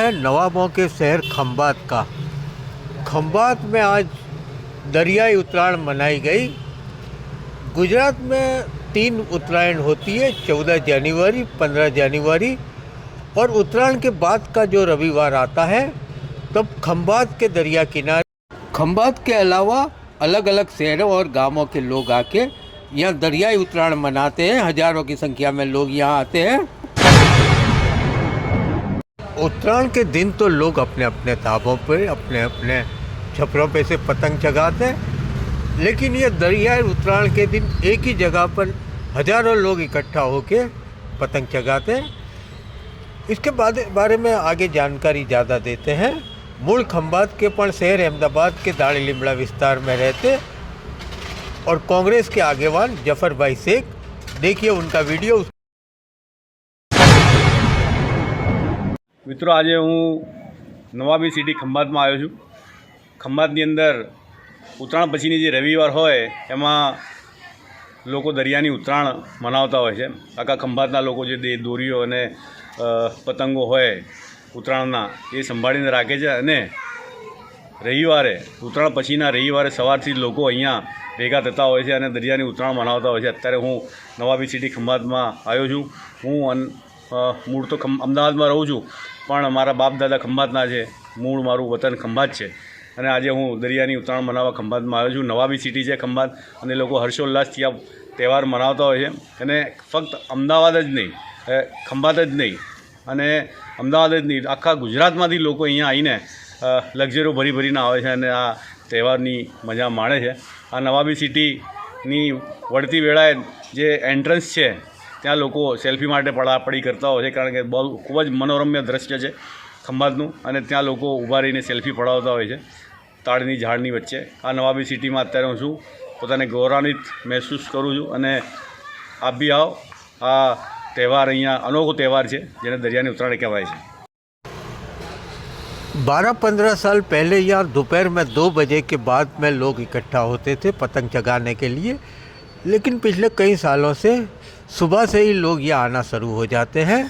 है नवाबों के शहर खंभात का। खंभात में आज दरियाई उत्तरायण मनाई गई। गुजरात में 3 उत्तरायण होती है, 14 जनवरी, 15 जनवरी और उत्तरायण के बाद का जो रविवार आता है तब खंभात के दरिया किनारे खंभात के अलावा अलग अलग शहरों और गांवों के लोग आके यहाँ दरियाई उत्तरायण मनाते हैं। हजारों की संख्या में लोग यहाँ आते हैं। उत्तरायण के दिन तो लोग अपने अपने ताबों पे, अपने अपने छपरों पे से पतंग चगाते हैं, लेकिन ये दरियाई उत्तरायण के दिन एक ही जगह पर हजारों लोग इकट्ठा होके पतंग चगाते हैं। इसके बारे में आगे जानकारी ज़्यादा देते हैं। मूल खंभात के पण शहर अहमदाबाद के दाड़ी लिमड़ा विस्तार में रहते और कांग्रेस के आगेवान जफर भाई शेख, देखिए उनका वीडियो। मित्रों, आज हूँ नवाबी सिटी खंभात में आयो छूँ। खंभातनी अंदर उत्तरायण पछीनी जे रविवार होय एमां लोको दरियानी उत्तरायण मनावता होय छे। आखा खंभातना लोको जे दोरीओ अने पतंगो होय उत्तरायणना ए संभाळीने राखे छे अने रविवारे उत्तरायण पछीना रविवारे सवारथी लोको अहींया भेगा थता होय छे अने दरियानी उत्तरायण मनावता होय छे। अत्यारे हूँ नवाबी सिटी खंभातमां आव्यो छूं। हूँ मूળ તો અમદાવાદમાં રહું છું, પણ મારા બાપ દાદા ખંભાતના છે। મૂળ મારું વતન ખંભાત છે અને આજે હું દરિયાની ઉત્તરાયણ મનાવવા ખંભાતમાં આવ્યો છું। નવાબી સિટી છે ખંભાત અને લોકો હર્ષોલ્લાસથી આ તહેવાર મનાવતા હોય છે। અને ફક્ત અમદાવાદ જ નહીં, ખંભાત જ નહીં અને અમદાવાદ જ નહીં, આખા ગુજરાતમાંથી લોકો અહીંયા આવીને લક્ઝરીઓ ભરી ભરીને આવે છે અને આ તહેવારની મજા માણે છે। આ નવાબી સિટીની વળતી વેળાએ જે એન્ટ્રન્સ છે ત્યાં લોકો સેલ્ફી માટે પડાપડી કરતા હોય છે, કારણ કે બહુ ખૂબ જ મનોરમ્ય દ્રશ્ય છે ખંભાતનું અને ત્યાં લોકો ઊભા રહીને સેલ્ફી પડાવતા હોય છે તાળની ઝાડની વચ્ચે। આ નવાબી સિટીમાં અત્યારે હું છું, પોતાને ગૌરવાન્વિત મહેસૂસ કરું છું અને આપ બી આવો। આ તહેવાર અહીંયા અનોખો તહેવાર છે જેને દરિયાની ઉત્તરાયણ કહેવાય છે। 12-15 साल पहले यार दोपहर में 2 बजे के बाद में लोग इकट्ठा होते थे पतंग चगाने के लिए, लेकिन पिछले कई सालों से सुबह से ही लोग यहाँ आना शुरू हो जाते हैं।